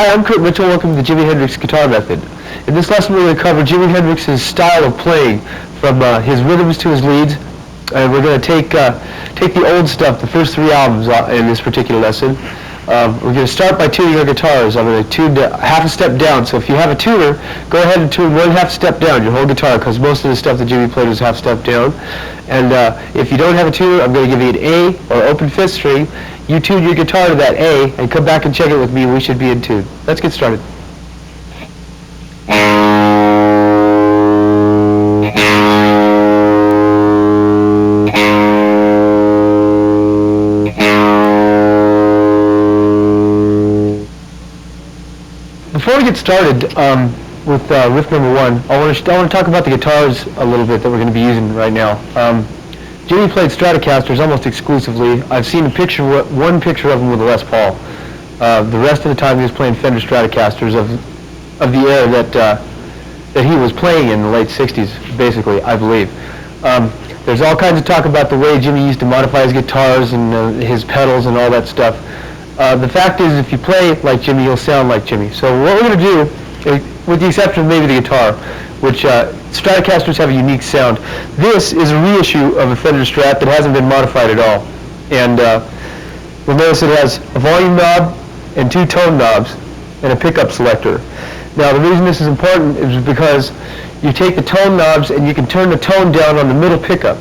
Hi, I'm Kurt Mitchell. Welcome to the Jimi Hendrix Guitar Method. In this lesson we're going to cover Jimi Hendrix's style of playing, from his rhythms to his leads. And we're going to take the old stuff, the first 3 albums in this particular lesson. We're going to start by tuning our guitars. I'm going to tune half a step down. So if you have a tuner, go ahead and tune 1/2 step down your whole guitar, because most of the stuff that Jimi played was half step down. And if you don't have a tuner, I'm going to give you an A or open 5th string. You tune your guitar to that A and come back and check it with me, and we should be in tune. Let's get started. Before we get started with riff number 1, I want to talk about the guitars a little bit that we're going to be using right now. Jimi played Stratocasters almost exclusively. I've seen one picture of him with a Les Paul. The rest of the time he was playing Fender Stratocasters of the era that he was playing in the late 60s, basically, I believe. There's all kinds of talk about the way Jimi used to modify his guitars and his pedals and all that stuff. The fact is, if you play like Jimi, you'll sound like Jimi. So what we're going to do, with the exception of maybe the guitar, which Stratocasters have a unique sound. This is a reissue of a Fender Strat that hasn't been modified at all. And you'll notice it has a volume knob and 2 tone knobs and a pickup selector. Now the reason this is important is because you take the tone knobs and you can turn the tone down on the middle pickup.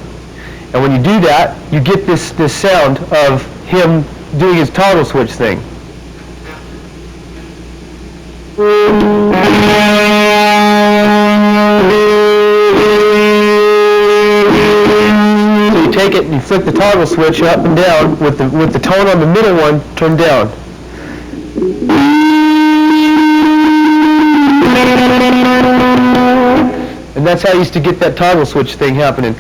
And when you do that, you get this sound of him doing his toggle switch thing. So you take it and you flick the toggle switch up and down with the tone on the middle one turned down. And that's how I used to get that toggle switch thing happening.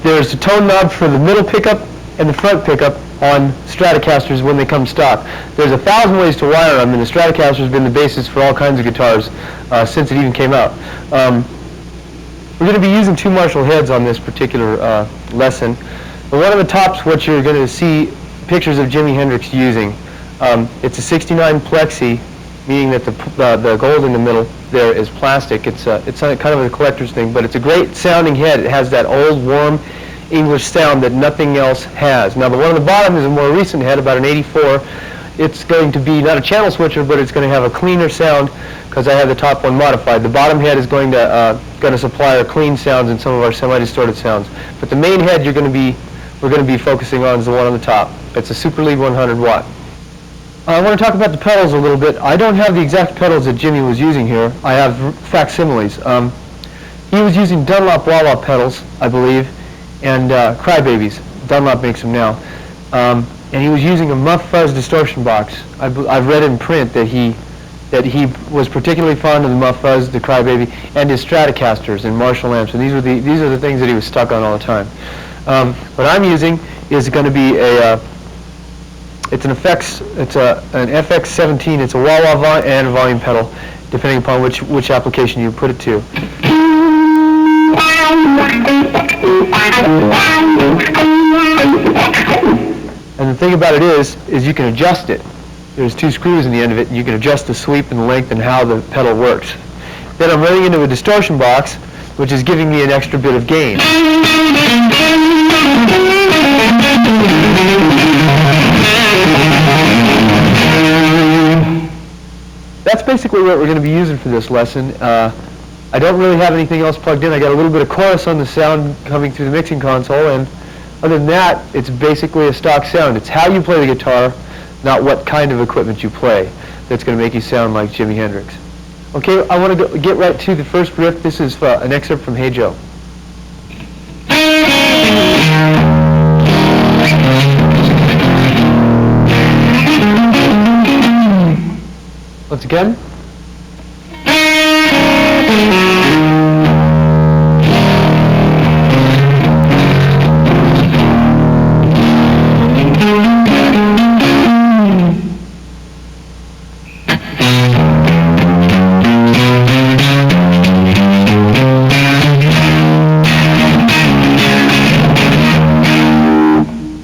There's a tone knob for the middle pickup and the front pickup on Stratocasters when they come stock. There's 1,000 ways to wire them, and the Stratocaster has been the basis for all kinds of guitars since it even came out. We're going to be using 2 Marshall heads on this particular lesson. But one of the tops, what you're going to see pictures of Jimi Hendrix using. It's a 69 plexi, meaning that the gold in the middle there is plastic. It's kind of a collector's thing, but it's a great sounding head. It has that old, warm English sound that nothing else has. Now the one on the bottom is a more recent head, about an 84. It's going to be not a channel switcher, but it's going to have a cleaner sound because I have the top one modified. The bottom head is going to supply our clean sounds and some of our semi-distorted sounds. But the main head we're going to be focusing on is the one on the top. It's a Super Lead 100 watt. I want to talk about the pedals a little bit. I don't have the exact pedals that Jimi was using here. I have facsimiles. He was using Dunlop wah-wah pedals, I believe, and Crybabies. Dunlop makes them now. And he was using a muff fuzz distortion box. I've read in print that he was particularly fond of the muff fuzz, the Crybaby, and his Stratocasters and Marshall amps. And these are the things that he was stuck on all the time. What I'm using is going to be it's an FX17. It's a wah-wah and a volume pedal, depending upon which application you put it to. And the thing about it is you can adjust it. There's 2 screws in the end of it, and you can adjust the sweep and the length and how the pedal works. Then I'm running into a distortion box, which is giving me an extra bit of gain. That's basically what we're going to be using for this lesson. I don't really have anything else plugged in. I got a little bit of chorus on the sound coming through the mixing console, and other than that, it's basically a stock sound. It's how you play the guitar, not what kind of equipment you play, that's going to make you sound like Jimi Hendrix. Okay, I want to get right to the first riff. This is an excerpt from Hey Joe. Once again.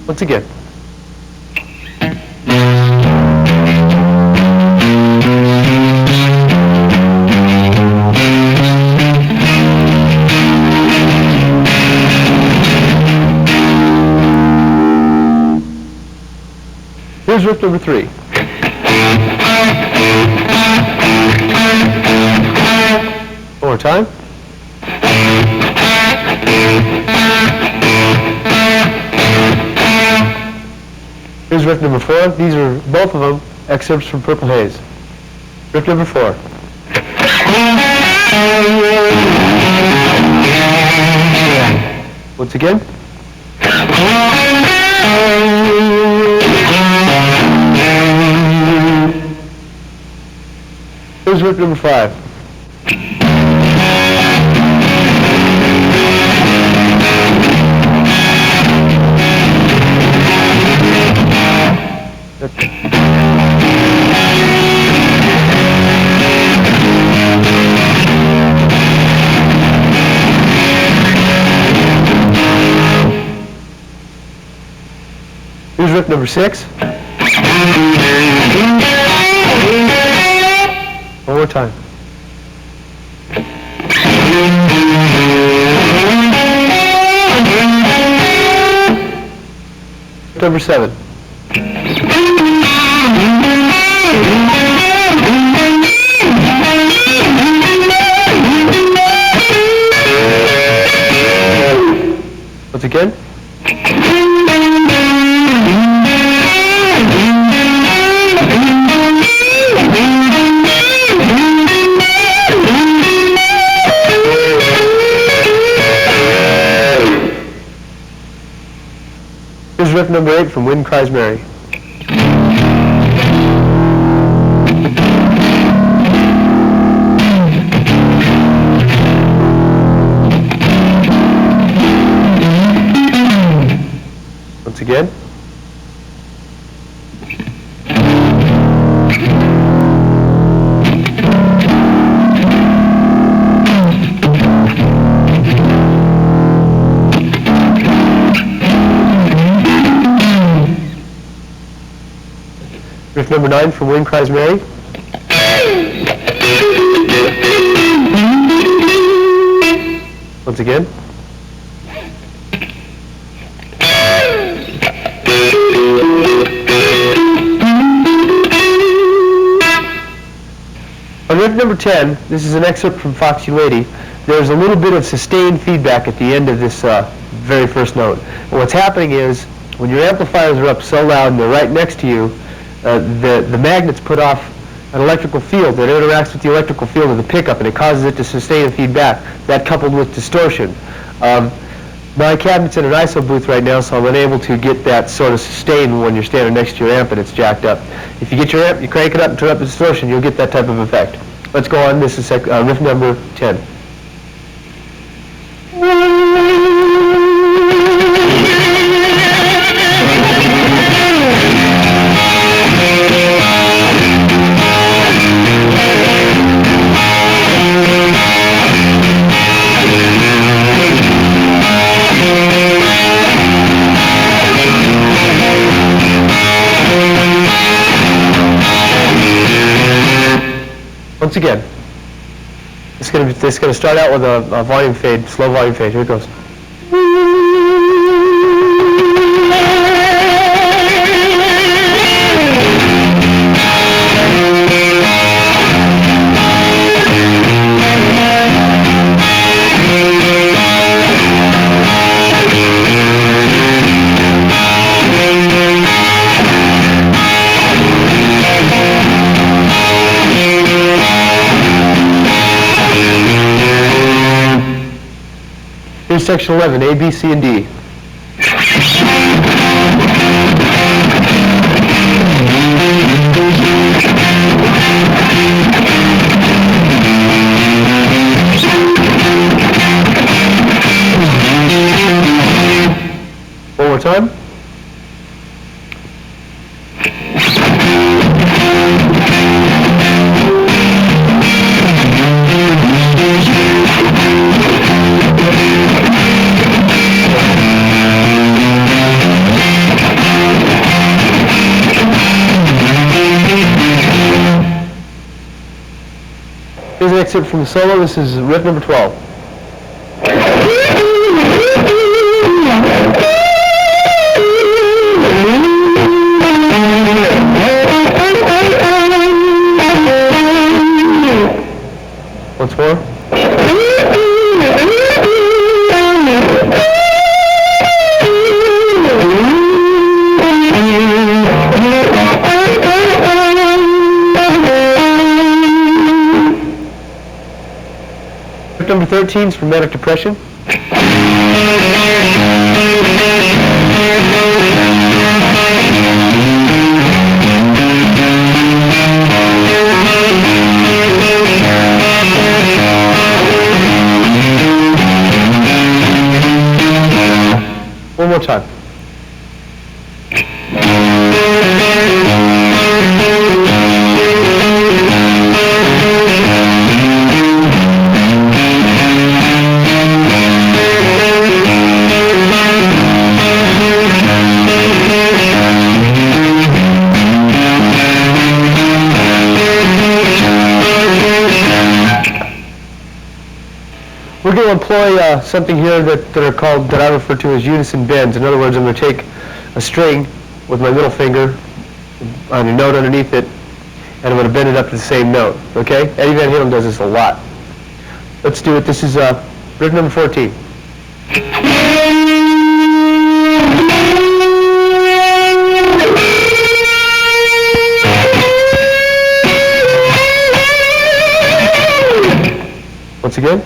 Once again. Here's riff number 3. One more time. Here's riff number 4. These are both of them excerpts from Purple Haze. Riff number 4. Once again. Here's riff number 5. Here's riff number 6. One more time. Riff number 7. Once again. Here's riff number 8 from Wind Cries Mary. Once again. Riff number 9 from Wind Cries Mary. Once again. On riff number 10, this is an excerpt from Foxy Lady. There's a little bit of sustained feedback at the end of this very first note. And what's happening is, when your amplifiers are up so loud and they're right next to you, the magnets put off an electrical field that interacts with the electrical field of the pickup, and it causes it to sustain a feedback. That coupled with distortion. My cabinet's in an ISO booth right now, so I'm unable to get that sort of sustain when you're standing next to your amp and it's jacked up. If you get your amp, you crank it up and turn up the distortion, you'll get that type of effect. Let's go on. This is riff number 10. Once again, it's going to start out with a volume fade, slow volume fade. Here it goes. Here's section 11, A, B, C, and D. One more time. Here's an excerpt from the solo. This is riff number 12. once more. Number 13 is for manic depression. One more time. We're going to employ something here that I refer to as unison bends. In other words, I'm going to take a string with my middle finger on a note underneath it, and I'm going to bend it up to the same note. Okay? Eddie Van Halen does this a lot. Let's do it. This is riff number 14. Once again.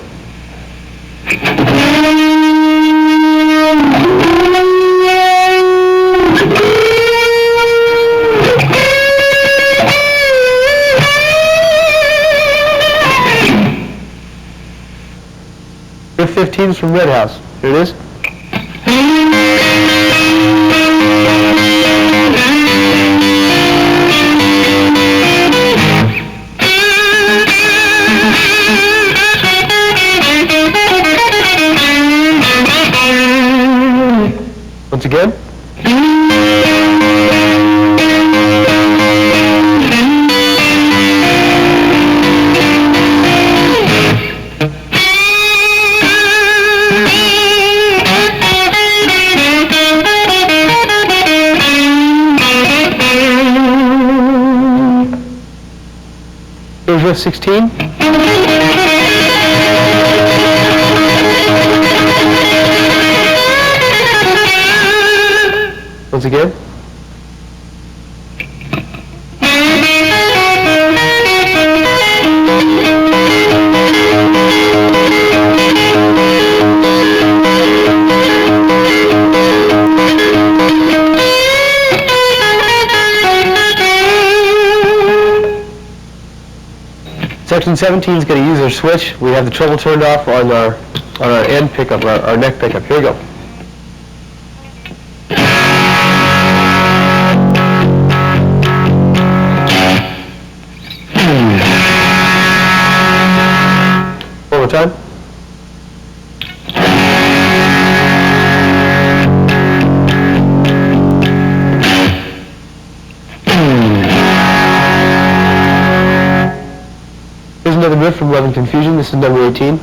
Riff 15 is from Red House. Here it is. Once again. Here's riff 16. Once again. Section 17 is going to use our switch. We have the treble turned off on our end pickup, our neck pickup. Here we go. One more time. Here's another riff from Love and Confusion. This is number 18.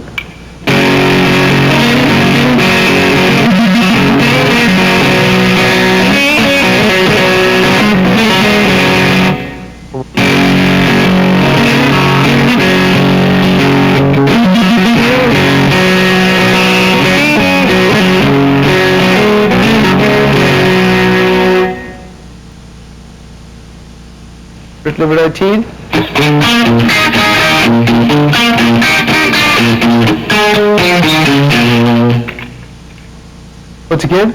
Riff number 19. Once again.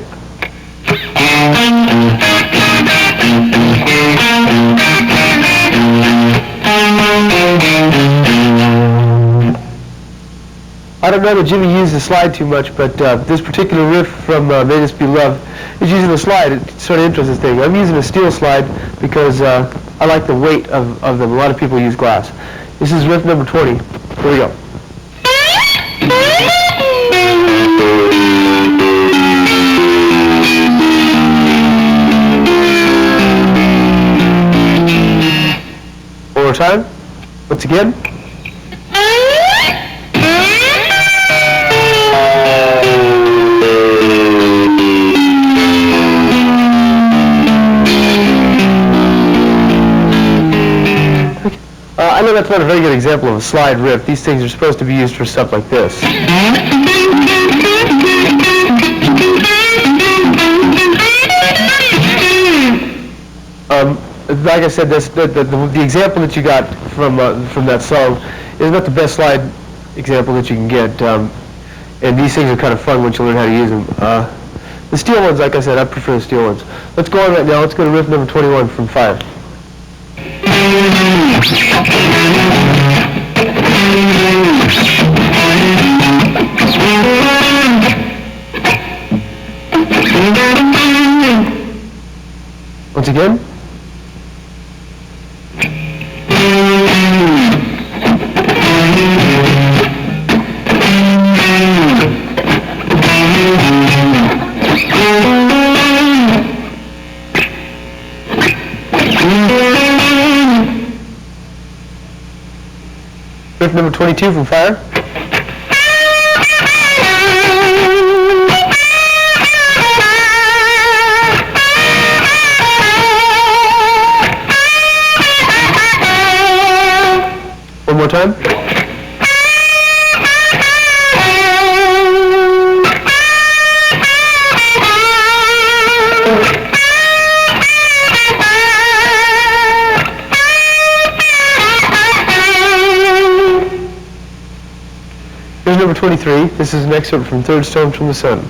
I don't know that Jimmy used the slide too much, but this particular riff from May This Be Love is using the slide. It's sort of interesting thing. I'm using a steel slide because I like the weight of them. A lot of people use glass. This is riff number 20. Here we go. One more time. Once again. I know that's not a very good example of a slide riff. These things are supposed to be used for stuff like this. Like I said, the example that you got from that song is not the best slide example that you can get. And these things are kind of fun once you learn how to use them. The steel ones, like I said, I prefer the steel ones. Let's go on right now. Let's go to riff number 21 from Fire. Once again. Riff number 22 from Fire. One more time. Here's number 23. This is an excerpt from Third Stone from the Sun.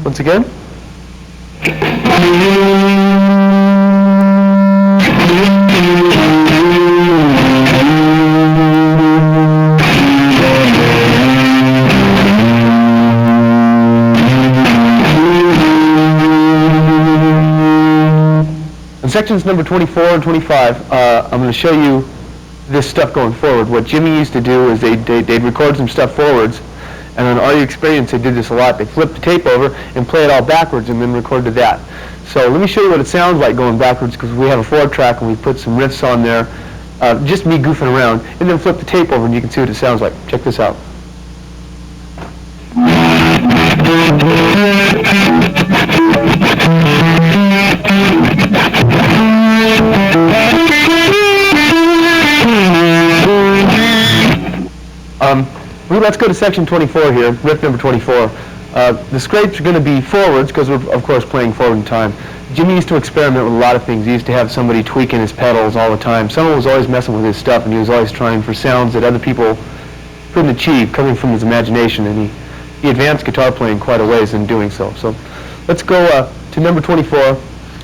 Once again. In sections number 24 and 25, I'm going to show you this stuff going forward. What Jimmy used to do is they'd record some stuff forwards, and on Are You Experienced, they did this a lot. They flipped the tape over and play it all backwards and then record to that. So let me show you what it sounds like going backwards, because we have a 4-track and we put some riffs on there, just me goofing around, and then flip the tape over and you can see what it sounds like. Check this out. Let's go to section 24 here, riff number 24. The scrapes are going to be forwards because we're, of course, playing forward in time. Jimmy used to experiment with a lot of things. He used to have somebody tweaking his pedals all the time. Someone was always messing with his stuff, and he was always trying for sounds that other people couldn't achieve, coming from his imagination, and he advanced guitar playing quite a ways in doing so. So let's go to number 24.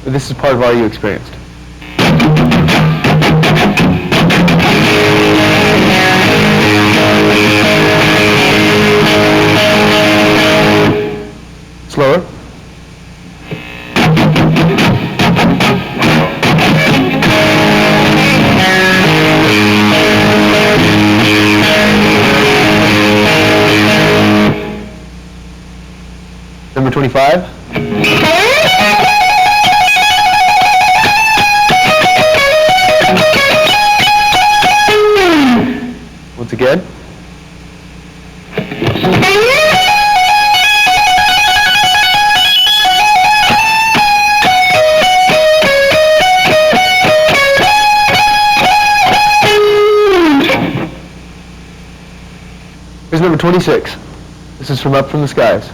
This is part of Are You Experienced? Slower. Number 25. Once again. Here's number 26. This is from Up from the Skies.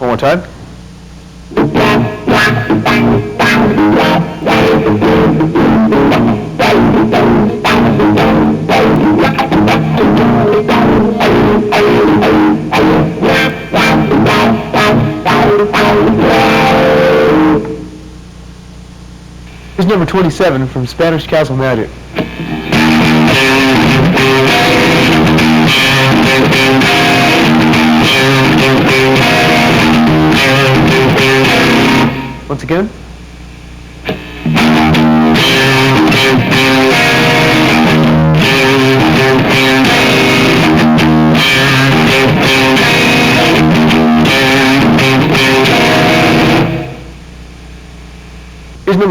One more time. Here's number 27 from Spanish Castle Magic. Once again.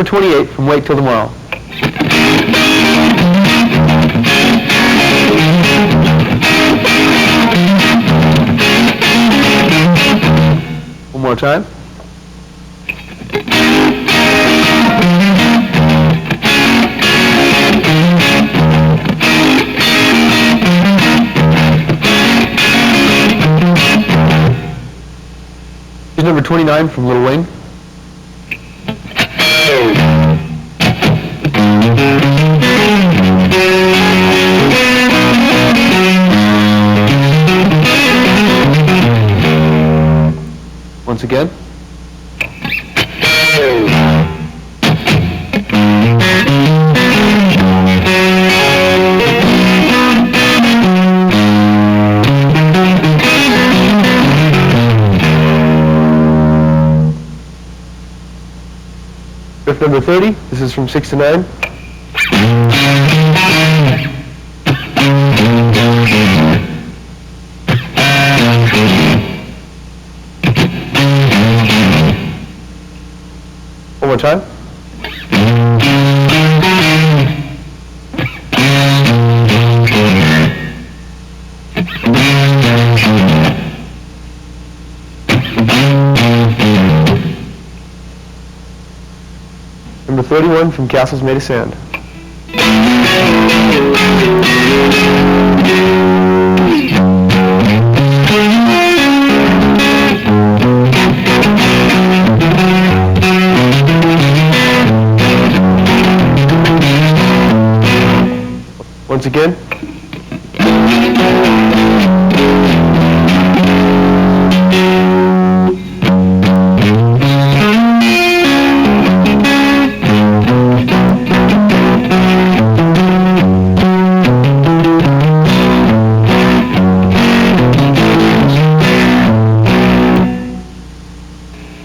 number 28 from Wait Till Tomorrow. One more time. Here's number 29 from Lil Wayne. Once again. Riff number 30, this is from 6 to 9. One more time. Number 31 from Castles Made of Sand. Once again.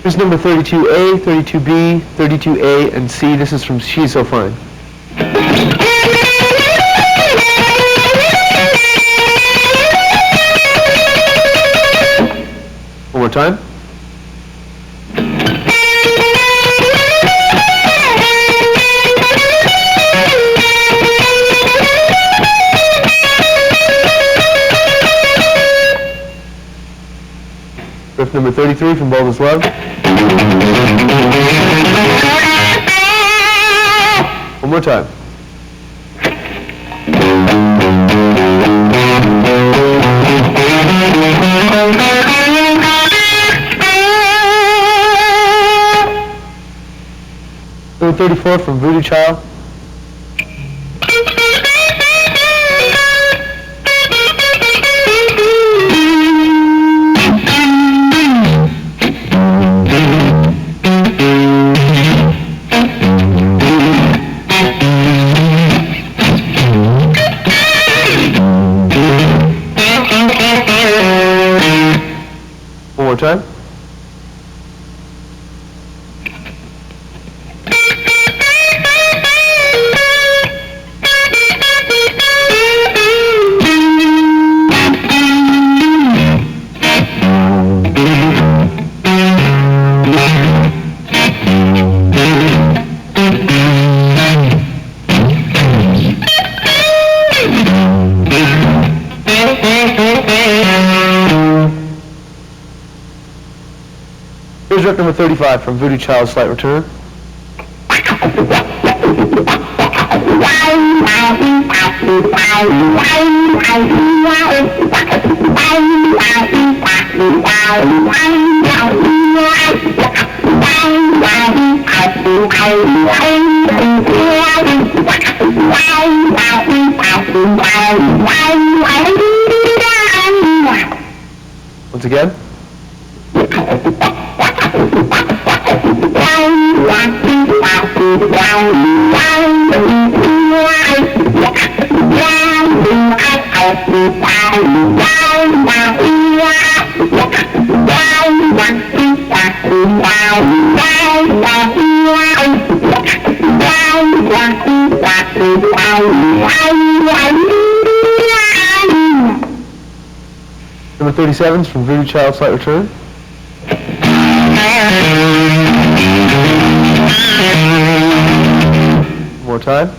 Here's number 32A, 32B, 32A, and C. This is from She's So Fine. One more time. Riff number 33 from Bold as Love. One more time. Number 34 from Voodoo Child. One more time. Here's riff number 35 from Voodoo Child's Slight Return. Once again. Number 37 is from Voodoo Child, Slight Return. time.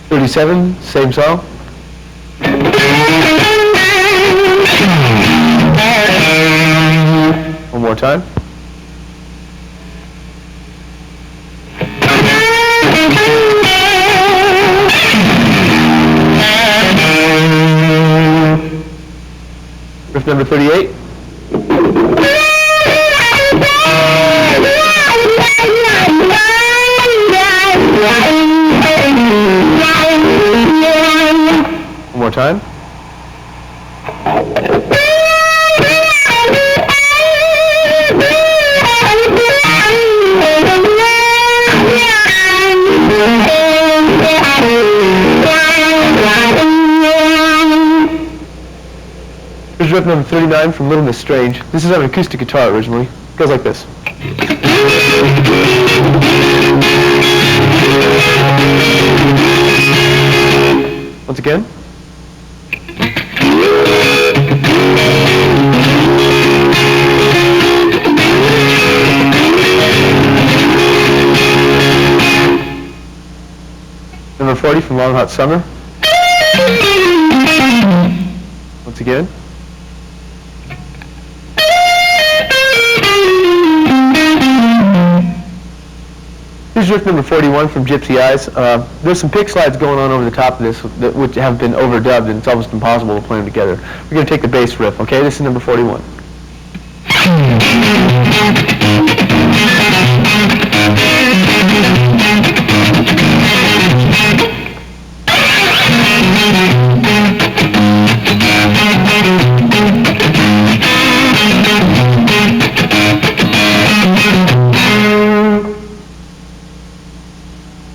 '37, same song. One more time. Riff number 38. One more time. Here's riff number 39 from Little Miss Strange. This is on an acoustic guitar originally. It goes like this. Once again. Number 40 from Long Hot Summer. Once again. Here's riff number 41 from Gypsy Eyes. There's some pick slides going on over the top of this that which have been overdubbed, and it's almost impossible to play them together. We're going to take the bass riff, okay? This is number 41.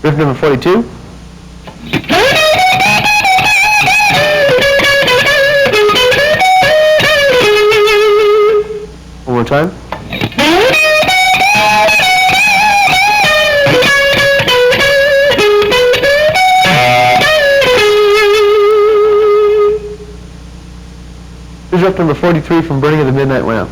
Riff number 42. One more time. Here's riff number 43 from Burning of the Midnight Lamp.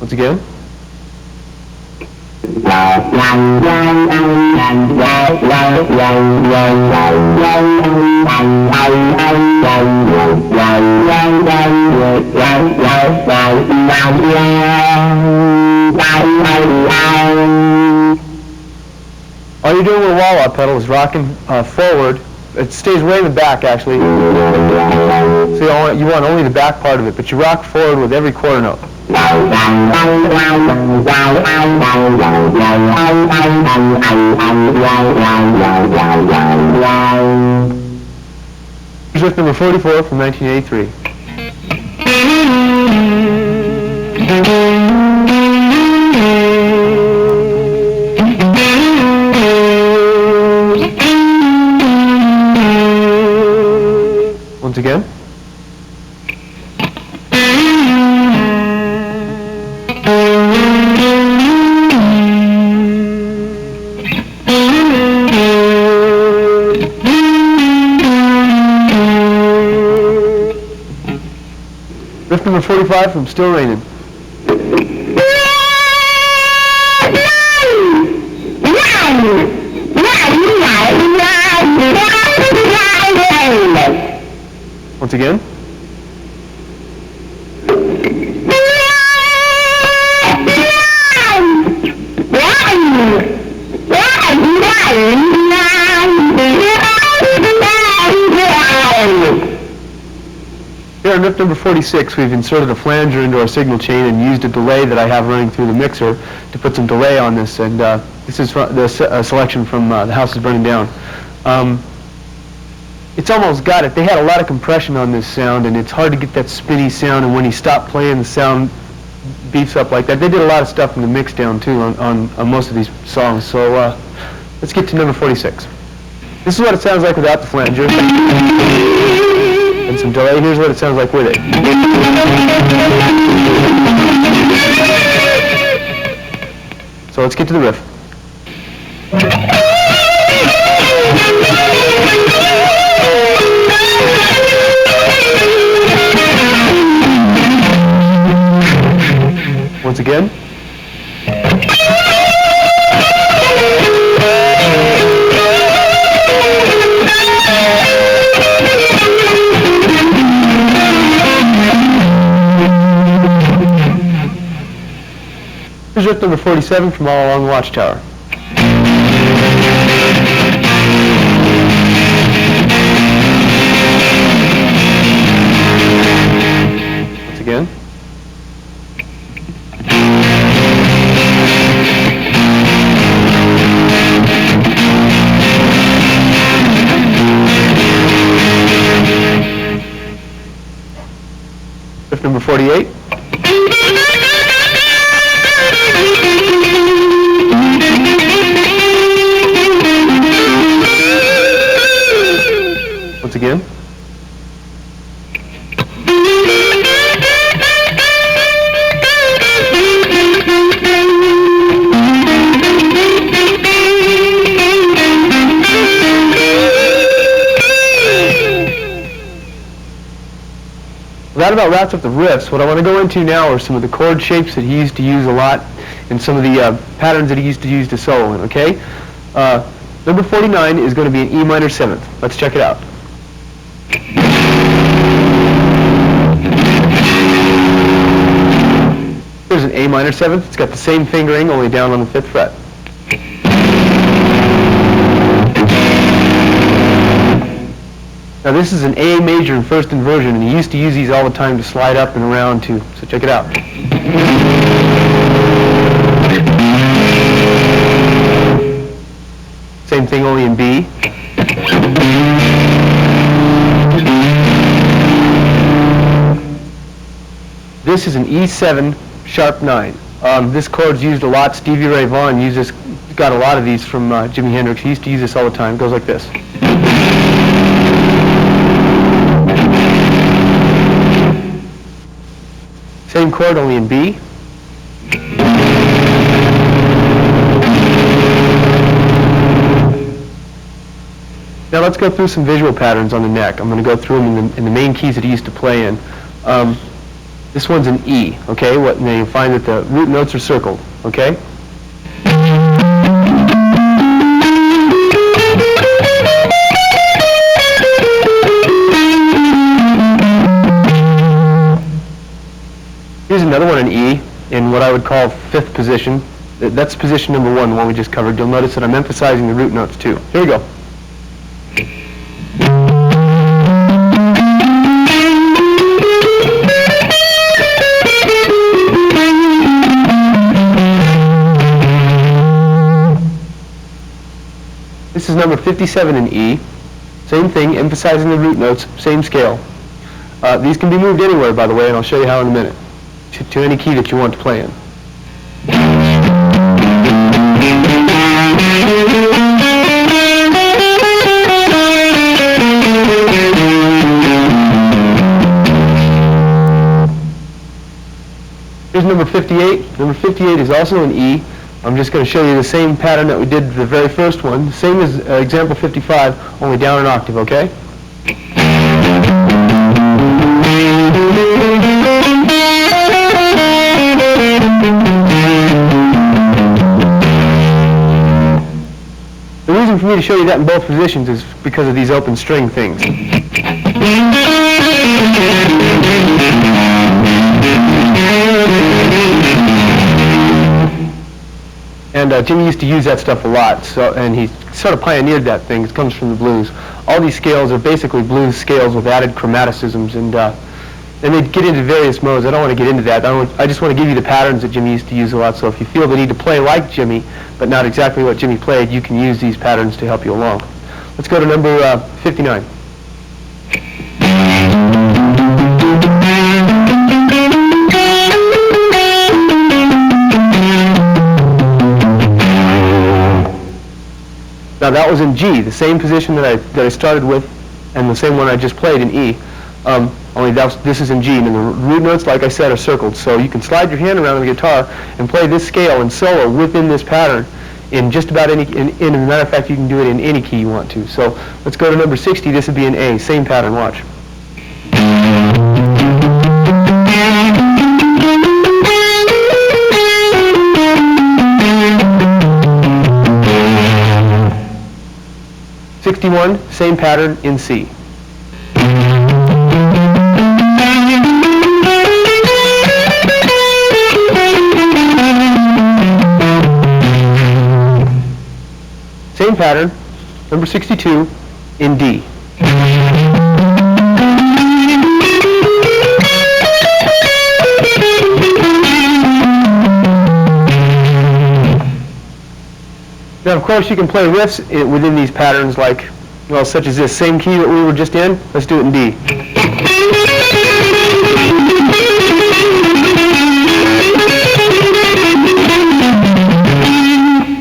Once again. All you're doing with a wah-wah pedal is rocking forward. It stays way in the back, actually. So you want only the back part of it, but you rock forward with every quarter note. Here's riff number 44 from 1983. Once again. Riff number 45 from Still Raining. Once again. Here on riff number 46, we've inserted a flanger into our signal chain and used a delay that I have running through the mixer to put some delay on this. And this is the selection from The House is Burning Down. It's almost got it. They had a lot of compression on this sound, and it's hard to get that spinny sound, and when you stop playing, the sound beefs up like that. They did a lot of stuff in the mix down, too, on most of these songs. So let's get to number 46. This is what it sounds like without the flanger. and some delay. Here's what it sounds like with it. So let's get to the riff. Once again. Here's riff number 47 from All Along the Watchtower. Once again. Riff number 48. Once again. That about wraps up the riffs. What I want to go into now are some of the chord shapes that he used to use a lot and some of the patterns that he used to use to solo in, okay? Number 49 is going to be an E minor 7th. Let's check it out. Here's an A minor 7th. It's got the same fingering, only down on the 5th fret. Now this is an A major in first inversion, and he used to use these all the time to slide up and around too. So check it out. Same thing, only in B. This is an E7 sharp 9. This chord's used a lot. Stevie Ray Vaughan got a lot of these from Jimi Hendrix. He used to use this all the time. It goes like this. Same chord, only in B. Now let's go through some visual patterns on the neck. I'm going to go through them in the main keys that he used to play in. This one's an E, okay? Now you'll find that the root notes are circled, okay? Here's another one in E in what I would call 5th position. That's position number 1, the one we just covered. You'll notice that I'm emphasizing the root notes too. Here we go. This is number 57 in E. Same thing, emphasizing the root notes, same scale. These can be moved anywhere, by the way, and I'll show you how in a minute, to any key that you want to play in. Here's number 58. Number 58 is also in E. I'm just going to show you the same pattern that we did the very first one. Same as example 55, only down an octave, okay? The reason for me to show you that in both positions is because of these open string things. And Jimmy used to use that stuff a lot, and he sort of pioneered that thing. It comes from the blues. All these scales are basically blues scales with added chromaticisms, and they get into various modes. I don't want to get into that. I just want to give you the patterns that Jimmy used to use a lot, so if you feel the need to play like Jimmy, but not exactly what Jimmy played, you can use these patterns to help you along. Let's go to number 59. Now that was in G, the same position that I started with, and the same one I just played in E. Only this is in G, and the root notes, like I said, are circled. So you can slide your hand around on the guitar and play this scale and solo within this pattern in just about any, as a matter of fact, you can do it in any key you want to. So let's go to number 60. This would be an A. Same pattern. Watch. Same pattern in C. Same pattern, number 62, in D. Now, of course, you can play riffs within these patterns, like, well, such as this same key that we were just in. Let's do it in D.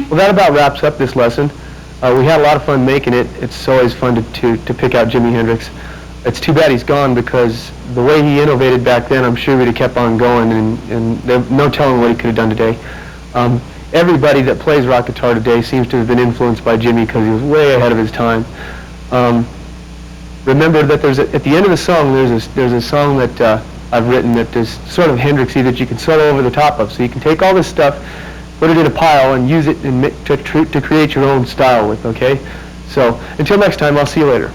Well, that about wraps up this lesson. We had a lot of fun making it. It's always fun to pick out Jimi Hendrix. It's too bad he's gone, because the way he innovated back then, I'm sure we'd have kept on going, and there's no telling what he could have done today. Everybody that plays rock guitar today seems to have been influenced by Jimi, because he was way ahead of his time. Remember that at the end of the song, there's a song that I've written that is sort of Hendrixy that you can solo over the top of. So you can take all this stuff, put it in a pile, and use it to create your own style with, okay? So until next time, I'll see you later.